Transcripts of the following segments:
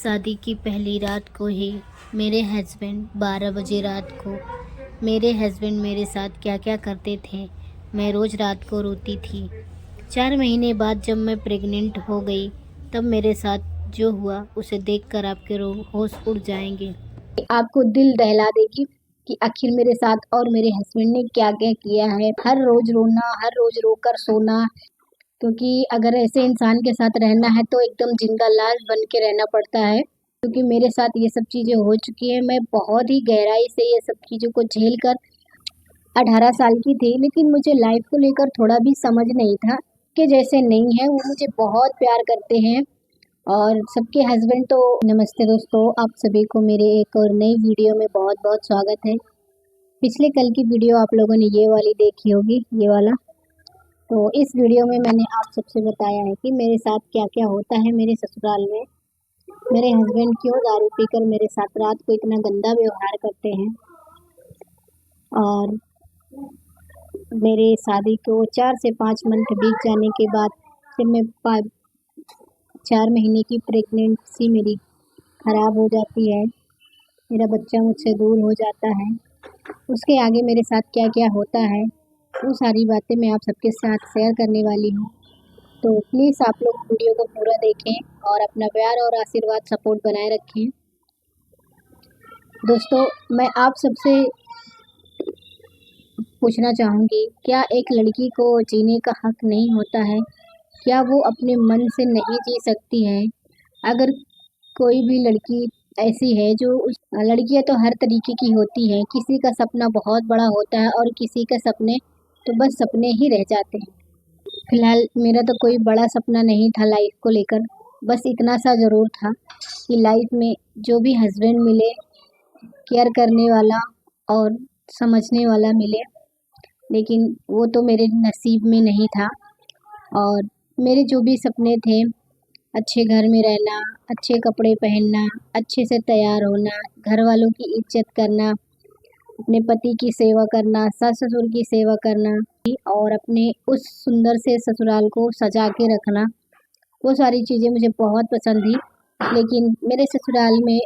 शादी की पहली रात को ही मेरे हस्बैंड 12 बजे रात को मेरे हस्बैंड मेरे साथ क्या क्या करते थे, मैं रोज़ रात को रोती थी। 4 महीने बाद जब मैं प्रेग्नेंट हो गई, तब मेरे साथ जो हुआ उसे देखकर आपके होश उड़ जाएंगे। आपको दिल दहला देगी कि आखिर मेरे साथ और मेरे हस्बैंड ने क्या क्या किया है। हर रोज रोना, हर रोज रोकर सोना, क्योंकि अगर ऐसे इंसान के साथ रहना है तो एकदम जिंदा लाश बन के रहना पड़ता है। क्योंकि मेरे साथ ये सब चीज़ें हो चुकी है। मैं बहुत ही गहराई से ये सब चीज़ों को झेल कर 18 साल की थी, लेकिन मुझे लाइफ को लेकर थोड़ा भी समझ नहीं था कि जैसे नहीं है, वो मुझे बहुत प्यार करते हैं और सबके हस्बैंड तो। नमस्ते दोस्तों, आप सभी को मेरे एक और नई वीडियो में बहुत बहुत स्वागत है। पिछले कल की वीडियो आप लोगों ने ये वाली देखी होगी, ये वाला। तो इस वीडियो में मैंने आप सबसे बताया है कि मेरे साथ क्या क्या होता है मेरे ससुराल में। मेरे हस्बैंड क्यों दारू पीकर मेरे साथ रात को इतना गंदा व्यवहार करते हैं। और मेरे शादी को 4 से 5 मंथ बीत जाने के बाद जब मैं 4 महीने की प्रेगनेंसी मेरी ख़राब हो जाती है, मेरा बच्चा मुझसे दूर हो जाता है, उसके आगे मेरे साथ क्या क्या होता है, वो सारी बातें मैं आप सबके साथ शेयर करने वाली हूँ। तो प्लीज़ आप लोग वीडियो को पूरा देखें और अपना प्यार और आशीर्वाद सपोर्ट बनाए रखें। दोस्तों, मैं आप सबसे पूछना चाहूँगी, क्या एक लड़की को जीने का हक नहीं होता है? क्या वो अपने मन से नहीं जी सकती है? अगर कोई भी लड़की ऐसी है जो लड़कियां तो हर तरीके की होती हैं, किसी का सपना बहुत बड़ा होता है और किसी के सपने तो बस सपने ही रह जाते हैं। फिलहाल मेरा तो कोई बड़ा सपना नहीं था लाइफ को लेकर, बस इतना सा ज़रूर था कि लाइफ में जो भी हस्बैंड मिले, केयर करने वाला और समझने वाला मिले, लेकिन वो तो मेरे नसीब में नहीं था। और मेरे जो भी सपने थे, अच्छे घर में रहना, अच्छे कपड़े पहनना, अच्छे से तैयार होना, घर वालों की इज्जत करना, अपने पति की सेवा करना, सास-ससुर की सेवा करना और अपने उस सुंदर से ससुराल को सजा के रखना, वो सारी चीज़ें मुझे बहुत पसंद थी। लेकिन मेरे ससुराल में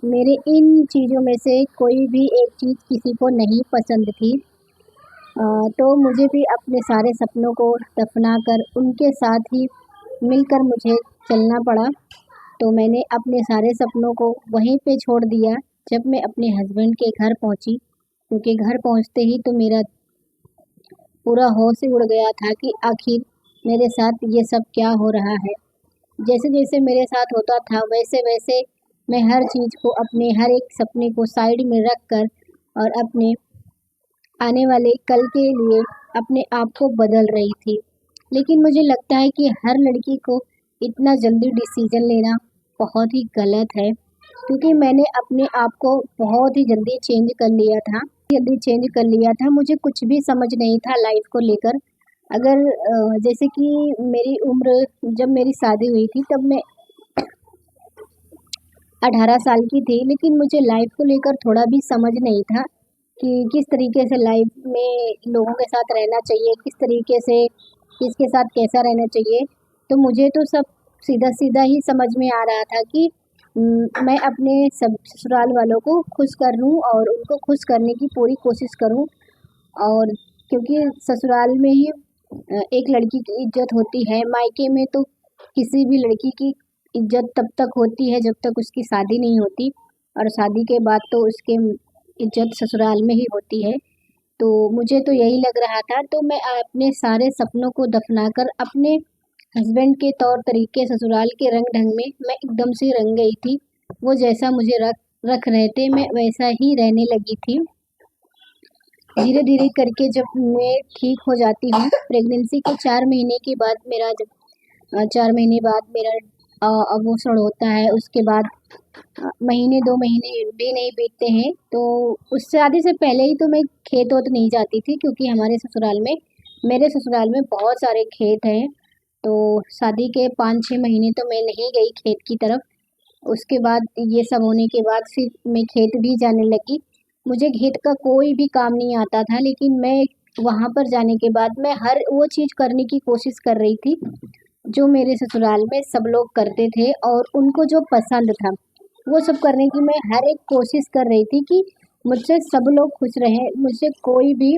मेरे इन चीज़ों में से कोई भी एक चीज़ किसी को नहीं पसंद थी। तो मुझे भी अपने सारे सपनों को दफना कर उनके साथ ही मिलकर मुझे चलना पड़ा। तो मैंने अपने सारे सपनों को वहीं पे छोड़ दिया जब मैं अपने हस्बैंड के घर पहुंची, क्योंकि घर पहुंचते ही तो मेरा पूरा होश ही उड़ गया था कि आखिर मेरे साथ ये सब क्या हो रहा है। जैसे जैसे मेरे साथ होता था वैसे वैसे मैं हर चीज़ को, अपने हर एक सपने को साइड में रख कर और अपने आने वाले कल के लिए अपने आप को बदल रही थी। लेकिन मुझे लगता है कि हर लड़की को इतना जल्दी डिसीजन लेना बहुत ही गलत है, क्योंकि मैंने अपने आप को बहुत ही जल्दी चेंज कर लिया था। मुझे कुछ भी समझ नहीं था लाइफ को लेकर। अगर जैसे कि मेरी उम्र, जब मेरी शादी हुई थी तब मैं 18 साल की थी, लेकिन मुझे लाइफ को लेकर थोड़ा भी समझ नहीं था कि किस तरीके से लाइफ में लोगों के साथ रहना चाहिए, किस तरीके से किसके साथ कैसा रहना चाहिए। तो मुझे तो सब सीधा-सीधा ही समझ में आ रहा था कि मैं अपने सब ससुराल वालों को खुश कर लूँ और उनको खुश करने की पूरी कोशिश करूँ। और क्योंकि ससुराल में ही एक लड़की की इज़्ज़त होती है, मायके में तो किसी भी लड़की की इज़्ज़त तब तक होती है जब तक उसकी शादी नहीं होती, और शादी के बाद तो उसके इज़्ज़त ससुराल में ही होती है। तो मुझे तो यही लग रहा था, तो मैं अपने सारे सपनों को दफनाकर अपने हस्बैंड के तौर तरीके ससुराल के रंग-ढंग में मैं एकदम से रंग गई थी। वो जैसा मुझे रख रहे थे मैं वैसा ही रहने लगी थी। धीरे-धीरे करके जब मैं ठीक हो जाती हूँ, प्रेगनेंसी के 4 महीने के बाद मेरा जब 4 महीने बाद मेरा अबॉर्शन होता है, उसके बाद महीने 2 महीने भी नहीं बीतते हैं, तो उस शादी से पहले ही तो मैं खेत-वेत नहीं जाती थी, क्योंकि मेरे ससुराल में बहुत सारे खेत हैं। तो शादी के 5-6 महीने तो मैं नहीं गई खेत की तरफ। उसके बाद ये सब होने के बाद फिर मैं खेत भी जाने लगी। मुझे खेत का कोई भी काम नहीं आता था, लेकिन मैं वहाँ पर जाने के बाद मैं हर वो चीज़ करने की कोशिश कर रही थी जो मेरे ससुराल में सब लोग करते थे और उनको जो पसंद था वो सब करने की मैं हर एक कोशिश कर रही थी कि मुझसे सब लोग खुश रहें, मुझसे कोई भी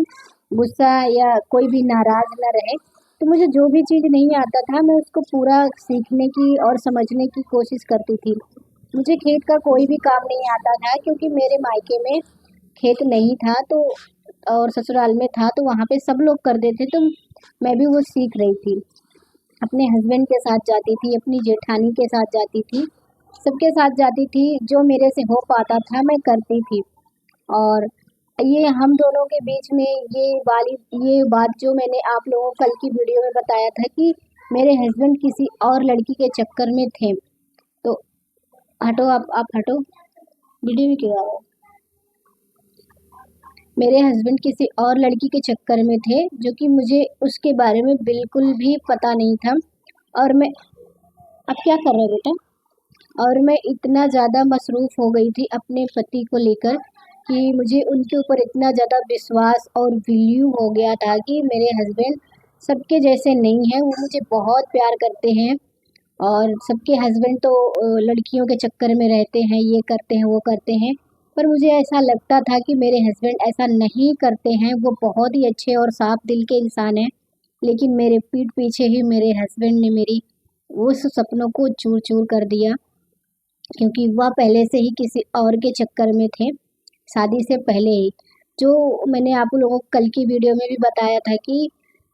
गुस्सा या कोई भी नाराज़ ना रहे। तो मुझे जो भी चीज़ नहीं आता था मैं उसको पूरा सीखने की और समझने की कोशिश करती थी। मुझे खेत का कोई भी काम नहीं आता था क्योंकि मेरे मायके में खेत नहीं था तो और ससुराल में था तो वहाँ पे सब लोग करते थे तो मैं भी वो सीख रही थी। अपने हस्बैंड के साथ जाती थी, अपनी जेठानी के साथ जाती थी, सबके साथ जाती थी, जो मेरे से हो पाता था मैं करती थी। और ये हम दोनों के बीच में ये बात जो मैंने आप लोगों को कल की वीडियो में बताया था कि मेरे हस्बैंड किसी और लड़की के चक्कर में थे। तो हटो, आप हटो, वीडियो में क्यों आ रहा है? मेरे हस्बैंड किसी और लड़की के चक्कर में थे जो कि मुझे उसके बारे में बिल्कुल भी पता नहीं था। और मैं अब क्या कर रहे हो बेटा? और मैं इतना ज़्यादा मसरूफ़ हो गई थी अपने पति को लेकर कि मुझे उनके ऊपर इतना ज़्यादा विश्वास और वैल्यू हो गया था कि मेरे हस्बैंड सबके जैसे नहीं हैं, वो मुझे बहुत प्यार करते हैं। और सबके हस्बैंड तो लड़कियों के चक्कर में रहते हैं, ये करते हैं, वो करते हैं। पर मुझे ऐसा लगता था कि मेरे हस्बैंड ऐसा नहीं करते हैं, वो बहुत ही अच्छे और साफ दिल के इंसान हैं। लेकिन मेरे पीठ पीछे ही मेरे हस्बैंड ने मेरी उस सपनों को चूर-चूर कर दिया क्योंकि वह पहले से ही किसी और के चक्कर में थे, शादी से पहले ही। जो मैंने आप लोगों को कल की वीडियो में भी बताया था कि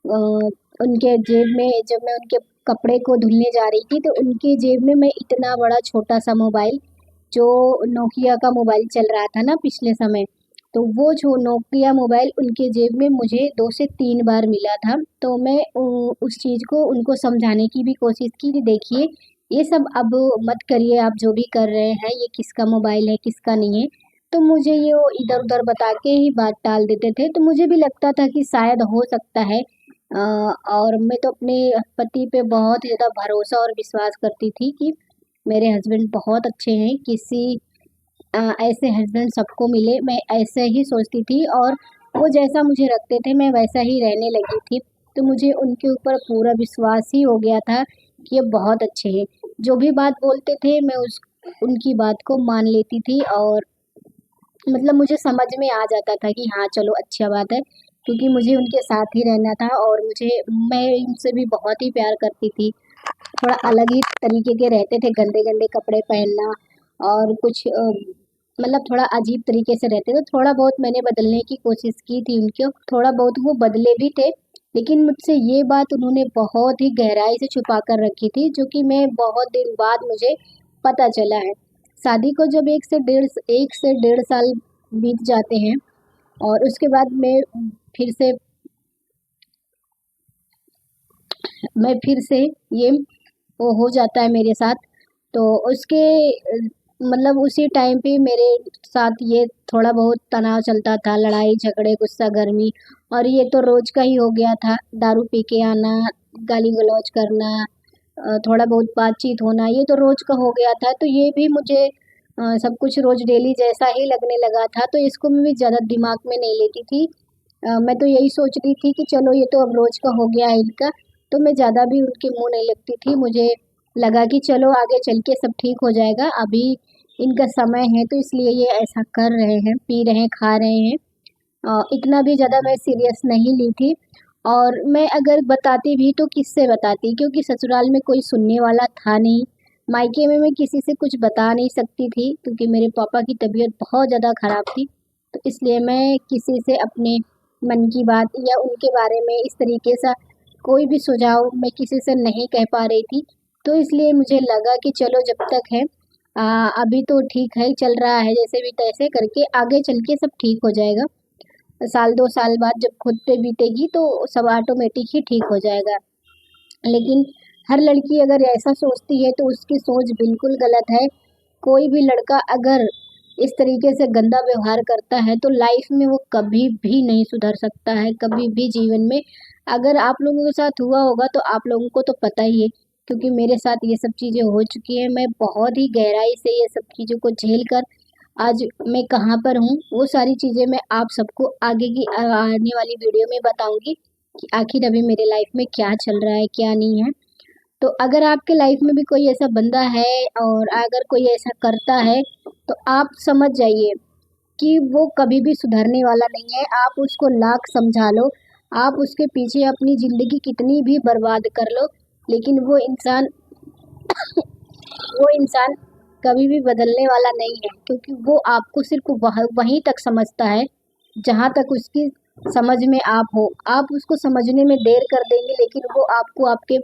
उनके जेब में जब मैं उनके कपड़े को धुलने जा रही थी तो उनकी जेब में मैं इतना बड़ा छोटा-सा मोबाइल जो नोकिया का मोबाइल चल रहा था ना पिछले समय, तो वो जो नोकिया मोबाइल उनके जेब में मुझे 2 से 3 बार मिला था। तो मैं उस चीज़ को उनको समझाने की भी कोशिश की कि देखिए, ये सब अब मत करिए, आप जो भी कर रहे हैं, ये किसका मोबाइल है, किसका नहीं है। तो मुझे ये वो इधर-उधर बता के ही बात टाल देते थे, तो मुझे भी लगता था कि शायद हो सकता है और मैं तो अपने पति पे बहुत ज़्यादा भरोसा और विश्वास करती थी कि मेरे हस्बैंड बहुत अच्छे हैं, ऐसे हस्बैंड सबको मिले, मैं ऐसे ही सोचती थी और वो जैसा मुझे रखते थे, मैं वैसा ही रहने लगी थी। तो मुझे उनके ऊपर पूरा विश्वास ही हो गया था कि ये बहुत अच्छे हैं। जो भी बात बोलते थे, मैं उस उनकी बात को मान लेती थी और मतलब मुझे समझ में आ जाता था कि हाँ, चलो अच्छा बात है, क्योंकि मुझे उनके साथ ही रहना था और मैं इनसे भी बहुत ही प्यार करती थी। थोड़ा अलग ही तरीके के रहते थे, गंदे-गंदे कपड़े पहनना और कुछ मतलब थोड़ा अजीब तरीके से रहते थे। थोड़ा बहुत मैंने बदलने की कोशिश की थी उनको, थोड़ा बहुत वो बदले भी थे, लेकिन मुझसे ये बात उन्होंने बहुत ही गहराई से छुपा कर रखी थी, जो कि मैं बहुत दिन बाद मुझे पता चला है। शादी को जब 1 से डेढ़ साल बीत जाते हैं और उसके बाद फिर से फिर से ये वो हो जाता है मेरे साथ, तो मतलब उसी टाइम पे मेरे साथ ये थोड़ा बहुत तनाव चलता था, लड़ाई झगड़े, गुस्सा गर्मी और ये तो रोज़ का ही हो गया था। दारू पी के आना, गाली गलौज करना, थोड़ा बहुत बातचीत होना, ये तो रोज़ का हो गया था। तो ये भी मुझे सब कुछ रोज़ डेली जैसा ही लगने लगा था, तो इसको मैं भी ज़्यादा दिमाग में नहीं लेती थी। मैं तो यही सोच रही थी कि चलो ये तो अब रोज़ का हो गया है इनका, तो मैं ज़्यादा भी उनके मुँह नहीं लगती थी। मुझे लगा कि चलो आगे चल के सब ठीक हो जाएगा, अभी इनका समय है तो इसलिए ये ऐसा कर रहे हैं, पी रहे हैं, खा रहे हैं। इतना भी ज़्यादा मैं सीरियस नहीं ली थी और मैं अगर बताती भी तो किससे बताती, क्योंकि ससुराल में कोई सुनने वाला था नहीं। मायके में मैं किसी से कुछ बता नहीं सकती थी क्योंकि मेरे पापा की तबीयत बहुत ज़्यादा ख़राब थी। तो इसलिए मैं किसी से अपने मन की बात या उनके बारे में इस तरीके से कोई भी सुझाव मैं किसी से नहीं कह पा रही थी। तो इसलिए मुझे लगा कि चलो जब तक है अभी तो ठीक है, चल रहा है जैसे भी तैसे करके, आगे चल के सब ठीक हो जाएगा। साल 2 साल बाद जब खुद पे बीतेगी तो सब ऑटोमेटिक ही ठीक हो जाएगा। लेकिन हर लड़की अगर ऐसा सोचती है तो उसकी सोच बिल्कुल गलत है। कोई भी लड़का अगर इस तरीके से गंदा व्यवहार करता है तो लाइफ में वो कभी भी नहीं सुधर सकता है, कभी भी जीवन में। अगर आप लोगों के साथ हुआ होगा तो आप लोगों को तो पता ही है, क्योंकि मेरे साथ ये सब चीज़ें हो चुकी हैं। मैं बहुत ही गहराई से ये सब चीज़ों को झेल कर आज मैं कहाँ पर हूँ, वो सारी चीज़ें मैं आप सबको आगे की आने वाली वीडियो में बताऊँगी कि आखिर अभी मेरे लाइफ में क्या चल रहा है, क्या नहीं है। तो अगर आपके लाइफ में भी कोई ऐसा बंदा है और अगर कोई ऐसा करता है तो आप समझ जाइए कि वो कभी भी सुधरने वाला नहीं है। आप उसको लाख समझा लो, आप उसके पीछे अपनी ज़िंदगी कितनी भी बर्बाद कर लो, लेकिन वो इंसान कभी भी बदलने वाला नहीं है, क्योंकि वो आपको सिर्फ वहीं तक समझता है जहाँ तक उसकी समझ में आप हो। आप उसको समझने में देर कर देंगे, लेकिन वो आपको आपके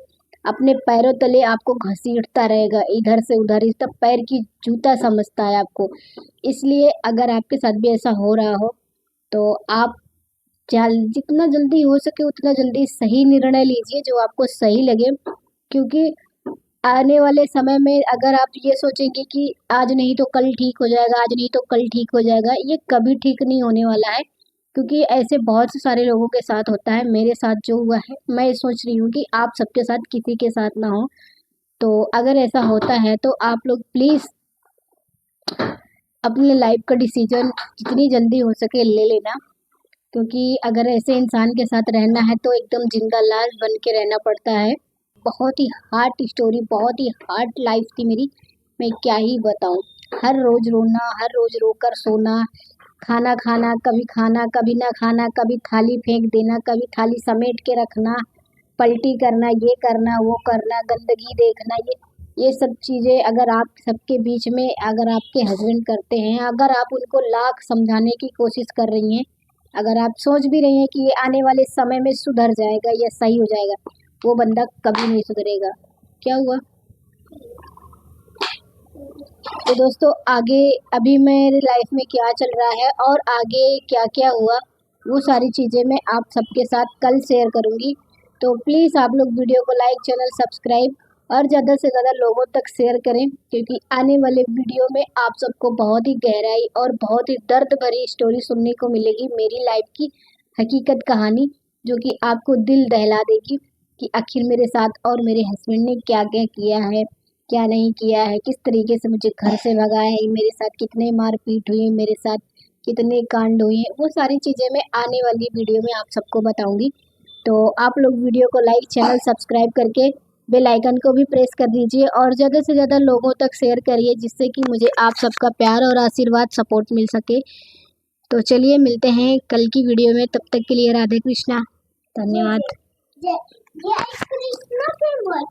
अपने पैरों तले आपको घसीटता रहेगा, इधर से उधर, इस तक पैर की जूता समझता है आपको। इसलिए अगर आपके साथ भी ऐसा हो रहा हो तो आप जितना जल्दी हो सके उतना जल्दी सही निर्णय लीजिए जो आपको सही लगे, क्योंकि आने वाले समय में अगर आप ये सोचेंगे कि आज नहीं तो कल ठीक हो जाएगा, आज नहीं तो कल ठीक हो जाएगा, ये कभी ठीक नहीं होने वाला है। क्योंकि ऐसे बहुत से सारे लोगों के साथ होता है, मेरे साथ जो हुआ है, मैं सोच रही हूँ कि आप सबके साथ किसी के साथ ना हो। तो अगर ऐसा होता है तो आप लोग प्लीज़ अपने लाइफ का डिसीजन जितनी जल्दी हो सके ले लेना, क्योंकि अगर ऐसे इंसान के साथ रहना है तो एकदम जिंदा लाश बन के रहना पड़ता है। बहुत ही हार्ड स्टोरी, बहुत ही हार्ड लाइफ थी मेरी, मैं क्या ही बताऊँ। हर रोज़ रोना, हर रोज़ रोकर सोना, खाना खाना, कभी ना खाना, कभी थाली फेंक देना, कभी थाली समेट के रखना, पलटी करना, ये करना, वो करना, गंदगी देखना, ये सब चीज़ें अगर आप सबके बीच में अगर आपके हस्बैंड करते हैं, अगर आप उनको लाख समझाने की कोशिश कर रही हैं, अगर आप सोच भी रही हैं कि ये आने वाले समय में सुधर जाएगा या सही हो जाएगा, वो बंदा कभी नहीं सुधरेगा। क्या हुआ? तो दोस्तों आगे अभी मेरे लाइफ में क्या चल रहा है और आगे क्या क्या हुआ, वो सारी चीज़ें मैं आप सबके साथ कल शेयर करूँगी। तो प्लीज़ आप लोग वीडियो को लाइक, चैनल सब्सक्राइब और ज़्यादा से ज़्यादा लोगों तक शेयर करें, क्योंकि आने वाले वीडियो में आप सबको बहुत ही गहराई और बहुत ही दर्द भरी स्टोरी सुनने को मिलेगी, मेरी लाइफ की हकीकत कहानी, जो कि आपको दिल दहला देगी कि आखिर मेरे साथ और मेरे हस्बैंड ने क्या क्या किया है, क्या नहीं किया है, किस तरीके से मुझे घर से भगाया है, मेरे साथ कितने मारपीट हुई, मेरे साथ कितने कांड हुए, वो सारी चीज़ें मैं आने वाली वीडियो में आप सबको बताऊंगी। तो आप लोग वीडियो को लाइक, चैनल सब्सक्राइब करके बेल आइकन को भी प्रेस कर दीजिए और ज़्यादा से ज़्यादा लोगों तक शेयर करिए, जिससे कि मुझे आप सबका प्यार और आशीर्वाद सपोर्ट मिल सके। तो चलिए मिलते हैं कल की वीडियो में, तब तक के लिए राधे कृष्णा, धन्यवाद। जय जय कृष्ण के बोल